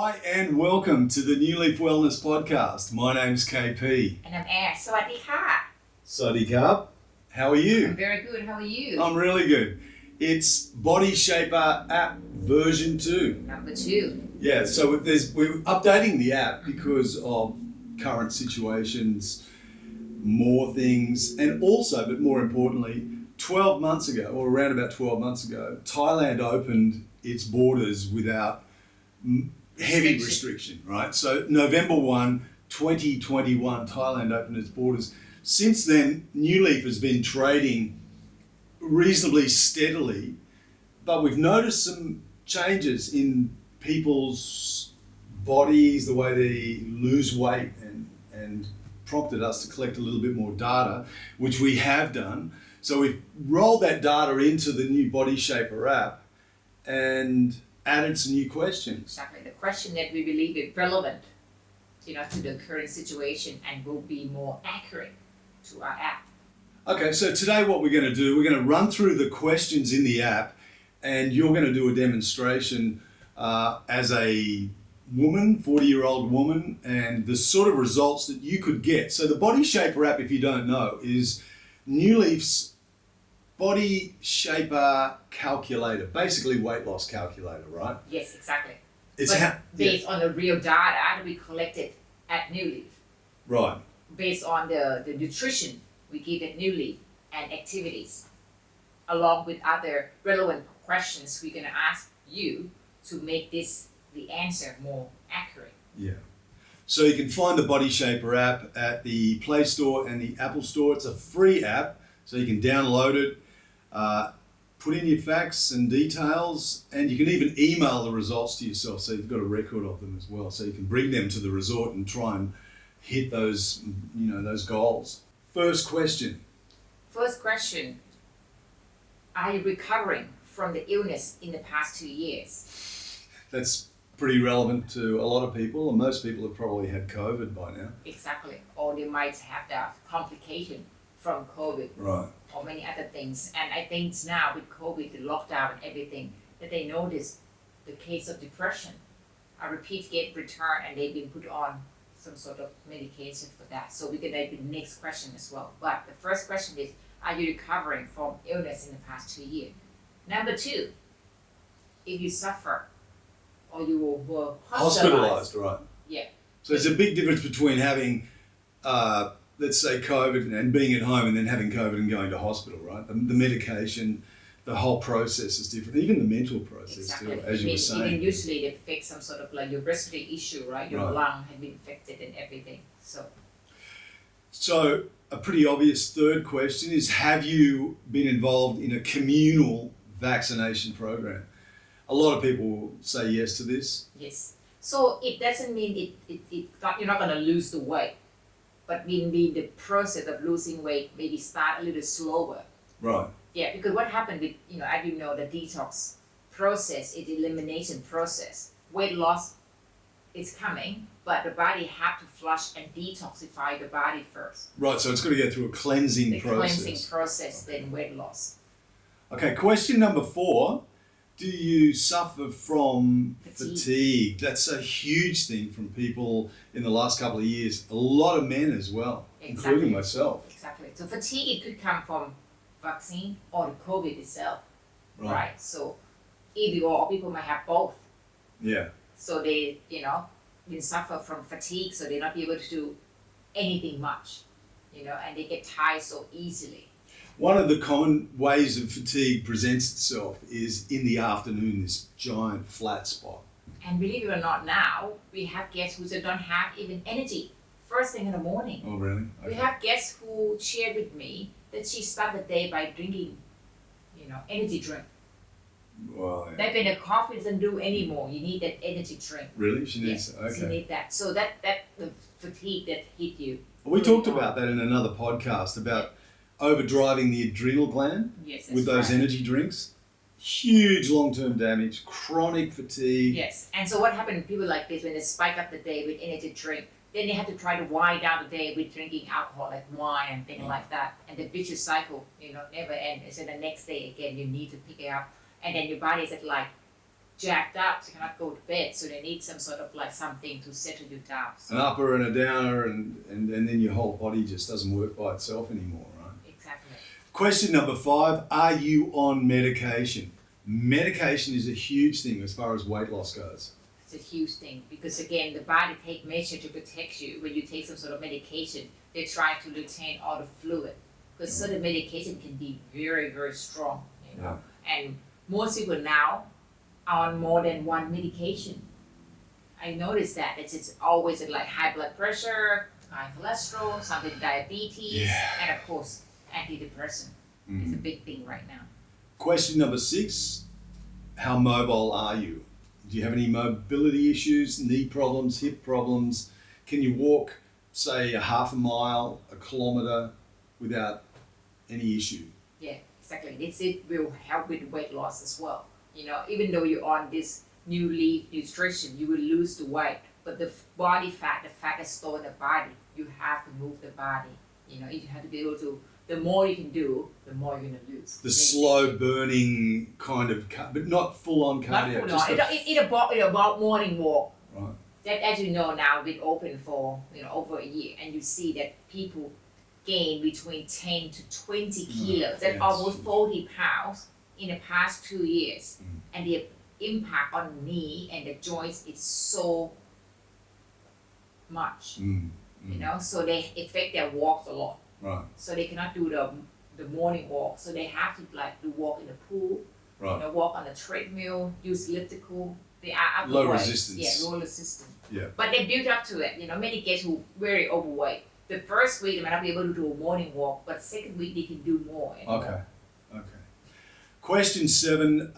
Hi and welcome to the New Leaf Wellness Podcast. My name's KP. And I'm Air. สวัสดีค่ะ Sawadee Krap. How are you? I'm very good. How are you? I'm really good. It's Body Shaper app version 2. Number 2. Yeah, so we're updating the app because of current situations, more things, and also, but more importantly, 12 months ago, or around about 12 months ago, Thailand opened its borders without heavy restriction, right? So November 1, 2021, Thailand opened its borders. Since then, New Leaf has been trading reasonably steadily, but we've noticed some changes in people's bodies, the way they lose weight, and prompted us to collect a little bit more data, which we have done. So we've rolled that data into the new Body Shaper app and added some new questions. Exactly. The question that we believe is relevant, to the current situation and will be more accurate to our app. Okay, so today what we're going to do, we're going to run through the questions in the app, and you're going to do a demonstration as a woman, 40-year-old woman, and the sort of results that you could get. So the Body Shaper app, if you don't know, is New Leaf's Body Shaper calculator, basically weight loss calculator, right? Yes, exactly. It's based on the real data that we collected at New Leaf. Right. Based on the nutrition we give at New Leaf and activities, along with other relevant questions we're going to ask you to make the answer more accurate. Yeah. So you can find the Body Shaper app at the Play Store and the Apple Store. It's a free app, so you can download it, put in your facts and details, and you can even email the results to yourself, so you've got a record of them as well. So you can bring them to the resort and try and hit those goals. First question. Are you recovering from the illness in the past 2 years? That's pretty relevant to a lot of people, and most people have probably had COVID by now. Exactly. Or they might have that complication from COVID. Right. Or many other things. And I think now with COVID, the lockdown and everything, that they notice the case of depression. A repeat get return, and they've been put on some sort of medication for that. So we're going to do the next question as well. But the first question is, are you recovering from illness in the past 2 years? Number 2, if you suffer or you were hospitalized. Right. Yeah. So there's a big difference between having, let's say, COVID and being at home, and then having COVID and going to hospital, right? The medication, the whole process is different. Even the mental process too, as you were saying. Even usually they fix some sort of like your respiratory issue, right? Your lung had been infected and everything. So a pretty obvious third question is, have you been involved in a communal vaccination program? A lot of people say yes to this. Yes. So it doesn't mean you're not going to lose the weight, but maybe the process of losing weight maybe start a little slower. Right. Yeah, because what happened with, as you know, the detox process is the elimination process. Weight loss is coming, but the body have to flush and detoxify the body first. Right, so it's got to go through a cleansing process. Cleansing process, then weight loss. Okay, question number 4. Do you suffer from fatigue? That's a huge thing from people in the last couple of years. A lot of men as well, including myself. Exactly. So fatigue, it could come from vaccine or the COVID itself. Right. So either or people might have both. Yeah. So they, they suffer from fatigue, so they're not able to do anything much, and they get tired so easily. One of the common ways of fatigue presents itself is in the afternoon, this giant flat spot. And believe it or not, now we have guests who don't have even energy first thing in the morning. Oh, really? Okay. We have guests who shared with me that she started the day by drinking, energy drink. Well, yeah. That when the coffee doesn't do anymore, you need that energy drink. Really? She needs Okay. She needs that. So that the fatigue that hit you. We talked about that in another podcast about overdriving the adrenal gland with those energy drinks. Huge long-term damage, chronic fatigue. Yes, and so what happened to people like this when they spike up the day with energy drink, then they have to try to wind down the day with drinking alcohol like wine and things like that. And the vicious cycle, never ends. So the next day again, you need to pick it up. And then your body is like, jacked up, they cannot go to bed, so they need some sort of like something to settle you down. So An upper and a downer, and then your whole body just doesn't work by itself anymore, right? exactly. Question number 5, are you on medication? Medication is a huge thing as far as weight loss goes. It's a huge thing because again, the body take measure to protect you. When you take some sort of medication, they try to retain all the fluid because certain medication can be very, very strong, you know. And most people now are on more than one medication. I noticed that it's always like high blood pressure, high cholesterol, something diabetes, and of course antidepressant. It's a big thing right now. Question number 6, how mobile are you? Do you have any mobility issues, knee problems, hip problems? Can you walk, say, a half a mile, a kilometre without any issue? Yeah, exactly. It will help with weight loss as well. You know, even though you're on this new Leaf nutrition, you will lose the weight, but the body fat, the fat that's stored in the body, you have to move the body. You know, you have to be able to. The more you can do, the more you're gonna lose. The slow burning kind of, but not full on cardio. Not full on. It's about morning walk. Right. That, as you know now, been open for over a year, and you see that people gain between 10 to 20 kilos. That's almost 40 pounds in the past 2 years, and the impact on the knee and the joints is so much. You know, so they affect their walks a lot. Right. So they cannot do the morning walk. So they have to like do walk in the pool, Right. you know, walk on the treadmill, use elliptical. They are Low overweight. resistance. Yeah, low resistance. Yeah. But they build up to it. You know, many get who very overweight. The first week they might not be able to do a morning walk, but second week they can do more. And Okay. Question 7,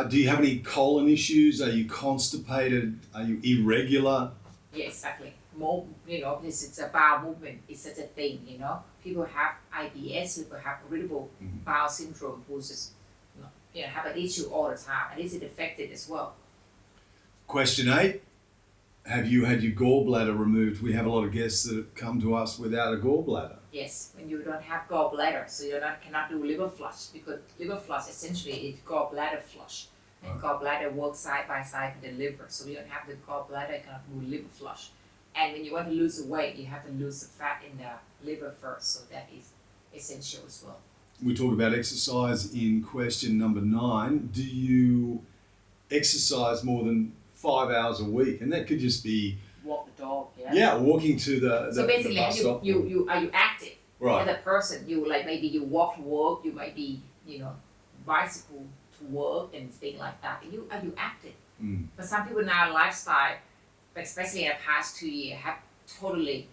do you have any colon issues? Are you constipated? Are you irregular? Yeah, exactly. More, you know, because it's a bowel movement. It's such a thing, you know. People have IBS, people have irritable bowel syndrome, who just, you know, have an issue all the time, and it's affected as well. Question 8, have you had your gallbladder removed? We have a lot of guests that come to us without a gallbladder. Yes, when you don't have gallbladder, so you cannot do liver flush, because liver flush essentially is gallbladder flush. And gallbladder works side by side with the liver, so you don't have the gallbladder, you cannot do liver flush. And when you want to lose the weight, you have to lose the fat in the liver first, so that is essential as well. We talk about exercise in question number 9. Do you exercise more than 5 hours a week? And that could just be walk the dog. Yeah, walking to the so basically, the bus stop. are you active? Right. As a person, you like maybe you walk to work, you might be bicycle to work and things like that. Are you active? But some people now lifestyle, especially in the past 2 years, have totally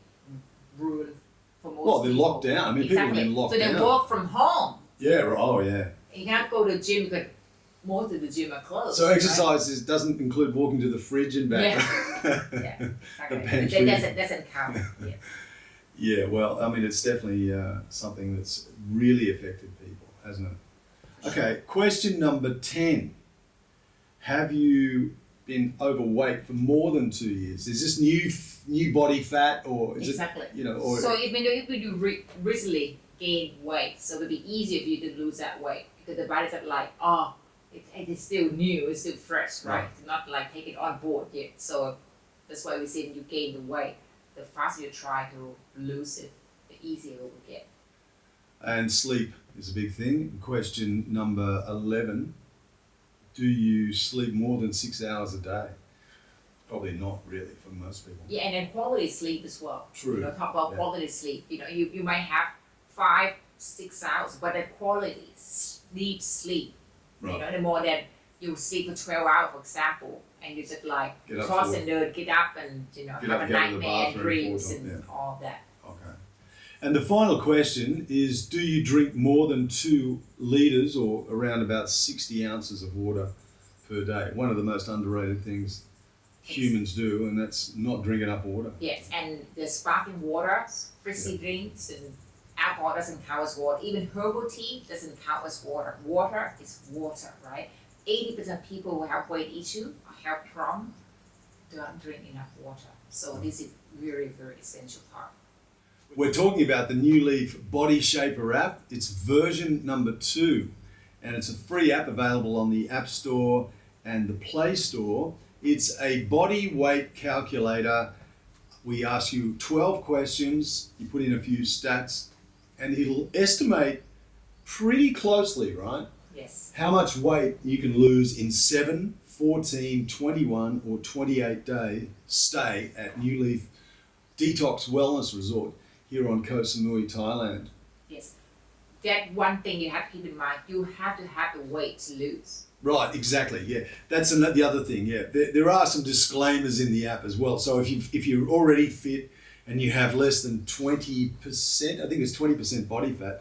ruined for most people. Well, they're locked down. I mean, people have been locked down. So they work from home. Yeah. Oh, yeah. You can't go to the gym because most of the gym are closed. So exercise doesn't include walking to the fridge and back. Yeah, The exactly. pantry. That doesn't count. Yeah. Yeah, well, I mean, it's definitely something that's really affected people, hasn't it? Okay, question number 10. Have you been overweight for more than 2 years? Is this new body fat, or is exactly. it, or so if you recently gain weight, so it would be easier for you to lose that weight because the body's like, it is still new, it's still fresh, right? It's not like take it on board yet. So that's why we say when you gain the weight, the faster you try to lose it, the easier it will get. And sleep is a big thing. Question number 11. Do you sleep more than 6 hours a day? Probably not really for most people. Yeah, and then quality sleep as well. True. Talk about quality sleep. You might have 5-6 hours, but the quality sleep. Right. The more that you sleep for 12 hours, for example, and you just like toss and get up and have a nightmare, dreams and all that. Okay. And the final question is, do you drink more than 2 litres or around about 60 ounces of water per day? One of the most underrated things humans do, and that's not drink enough water. Yes, and the sparkling water, fizzy drinks, and alcohol doesn't count as water. Even herbal tea doesn't count as water. Water is water, right? 80% of people who have weight issue or health problem don't drink enough water. So this is very, very essential part. We're talking about the new Leaf Body Shaper app. It's version number 2, and it's a free app available on the App Store and the Play Store. It's a body weight calculator. We ask you 12 questions, you put in a few stats, and it'll estimate pretty closely, right? Yes. How much weight you can lose in 7, 14, 21, or 28-day stay at New Leaf Detox Wellness Resort here on Koh Samui, Thailand. Yes. That one thing you have to keep in mind, you have to have the weight to lose. Right, exactly. Yeah, that's the other thing. Yeah, there are some disclaimers in the app as well. So if you're already fit and you have less than 20%, I think it's 20% body fat,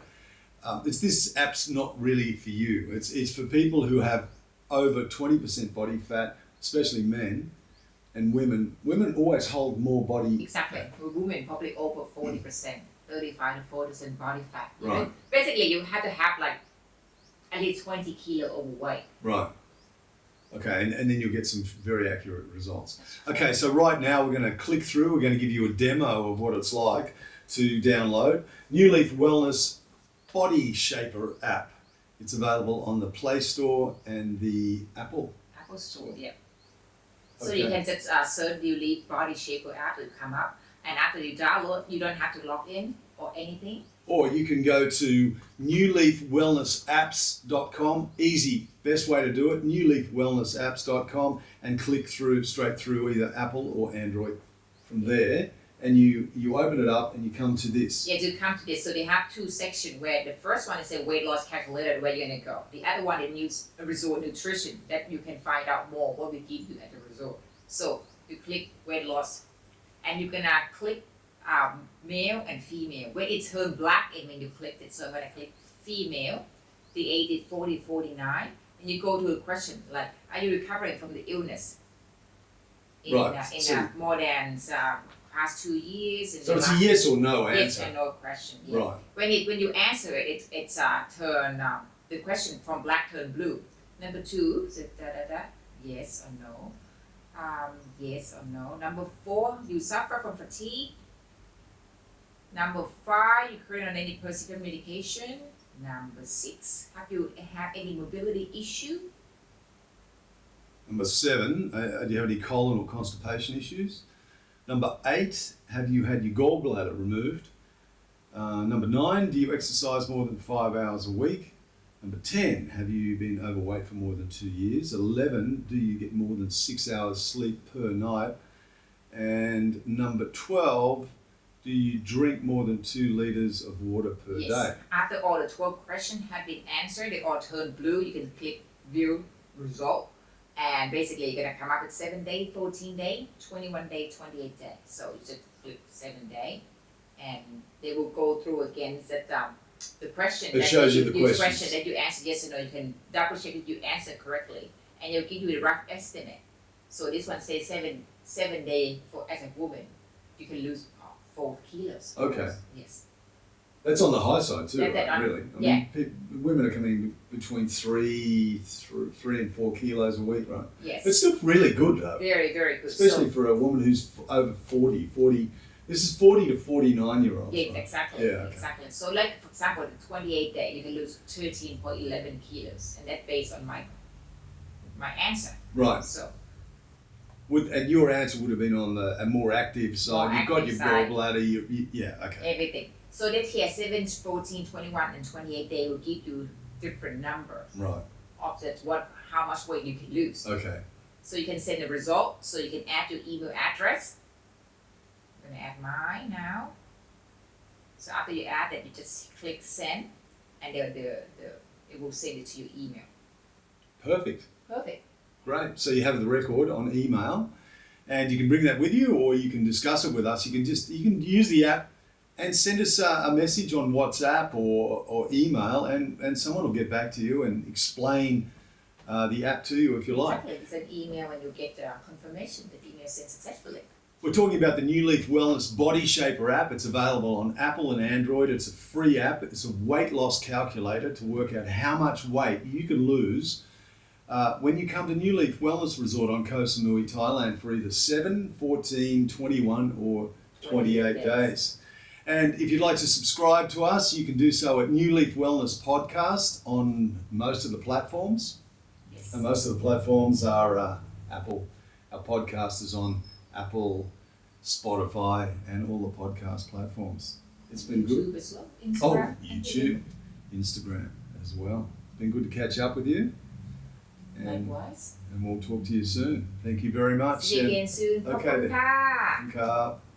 this app's not really for you. It's for people who have over 20% body fat, especially men and women. Women always hold more body. Exactly. For women, probably over 40%, 35 to 40% body fat. Right. Basically, you have to have like at least 20 kilo overweight. Right. Okay, and then you'll get some very accurate results. Okay, so right now we're going to click through. We're going to give you a demo of what it's like to download New Leaf Wellness Body Shaper app. It's available on the Play Store and the Apple Store, yeah. So Okay. you can just search New Leaf Body Shaper app, it will come up. And after you download, you don't have to log in or anything. Or you can go to newleafwellnessapps.com. Easy, best way to do it, newleafwellnessapps.com, and click straight through either Apple or Android. From there, and you open it up and you come to this. Yeah, to come to this, so they have two sections where the first one is a weight loss calculator, where you're gonna go. The other one is resort nutrition, that you can find out more what we give you at the resort. So you click weight loss, and you're gonna click male and female. When it turns black and when you click it, so I'm gonna click female, the age is 40, 49, and you go to a question like, are you recovering from the illness? In more than past 2 years. So it's a yes or no yes answer. and no question. Yeah. Right. When you answer it, it's turn the question from black turn blue. Number 2 is yes or no. Yes or no. Number 4, you suffer from fatigue. Number 5, you currently on any persistent medication. Number 6, have you have any mobility issue? Number 7, do you have any colon or constipation issues? Number 8, have you had your gallbladder removed? Number 9, do you exercise more than 5 hours a week? Number 10, have you been overweight for more than 2 years? 11, do you get more than 6 hours sleep per night? And number 12, do you drink more than 2 litres of water per day? After all the 12 questions have been answered, they all turn blue. You can click view result. And basically you're gonna come up with 7 day, 14 day, 21 day, 28 day. So you just click 7 day, and they will go through again that the question It shows you the questions. question that you answer yes or no. You can double check that you answer correctly, and it'll give you a rough estimate. So this one says 7 day for as a woman, you can lose 4 kilos. Okay. Yes. That's on the high side too, That- right? that- Really? I yeah. mean, women are coming between 3 and 4 kilos a week, right? Yes. It's still really good though. Very, very good. Especially for a woman who's over 40. This is 40 to 49-year-olds. Yeah, right? exactly. Yeah, okay. Exactly. So, like for example, the 28 day, you can lose 13.11 kilos, and that's based on my answer. Right. So, And your answer would have been on a more active side. More You've got your active side. gallbladder. Yeah. Okay. everything. So that here 7, 14, 21, and 28 day will give you different numbers Right. of that how much weight you can lose. Okay. So you can send the result. So you can add your email address. I'm gonna add mine now. So after you add that, you just click send, and it will send it to your email. Perfect. Perfect. Great. So you have the record on email, and you can bring that with you, or you can discuss it with us. You can use the app and send us a message on WhatsApp or email, and someone will get back to you and explain the app to you if you like. Exactly. It's an email, and you'll get confirmation that email sent successfully. We're talking about the New Leaf Wellness Body Shaper app. It's available on Apple and Android. It's a free app. It's a weight loss calculator to work out how much weight you can lose when you come to New Leaf Wellness Resort on Koh Samui, Thailand for either 7, 14, 21 or 28 days. And if you'd like to subscribe to us, you can do so at New Leaf Wellness Podcast on most of the platforms. Yes. Yes. And most of the platforms are Apple. Our podcast is on Apple, Spotify, and all the podcast platforms. It's been good. YouTube as well. Oh, Instagram. YouTube, Instagram as well. It's been good to catch up with you. And, Likewise. and we'll talk to you soon. Thank you very much. See you again soon. Okay then. ขอบคุณค่ะ ครับ